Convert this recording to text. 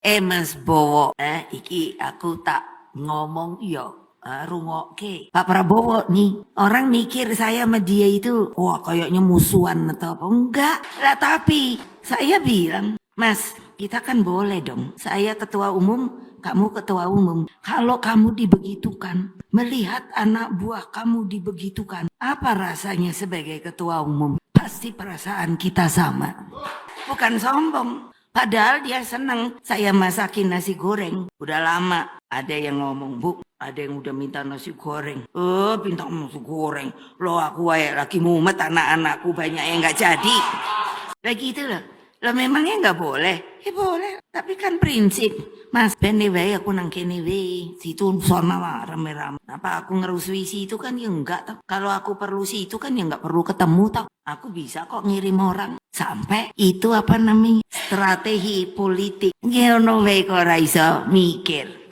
Mas Bowo, iki aku tak ngomong yo. Rungokke Pak Prabowo nih, orang mikir saya sama dia itu wah kayaknya musuhan atau apa, enggak lah, tapi saya bilang, Mas, kita kan boleh dong, saya ketua umum, kamu ketua umum, kalau kamu dibegitukan, melihat anak buah kamu dibegitukan, apa rasanya sebagai ketua umum? Pasti perasaan kita sama, bukan sombong. Padahal dia seneng saya masakin nasi goreng. Udah lama ada yang ngomong, Bu, ada yang udah minta nasi goreng. Minta nasi goreng. Loh aku lagi mumet, anak-anakku banyak yang gak jadi. Lagi itu loh. Lah memangnya nggak boleh? Ya boleh, tapi kan prinsip. Mas, ben wae aku nang kene wae. Situ sono lah rame-rame. Apa aku ngerusui situ kan ya enggak toh. Kalau aku perlu situ kan ya enggak perlu ketemu toh. Aku bisa kok ngirim orang. Sampai itu apa namanya? Strategi politik. Ngono wae kok ora iso mikir.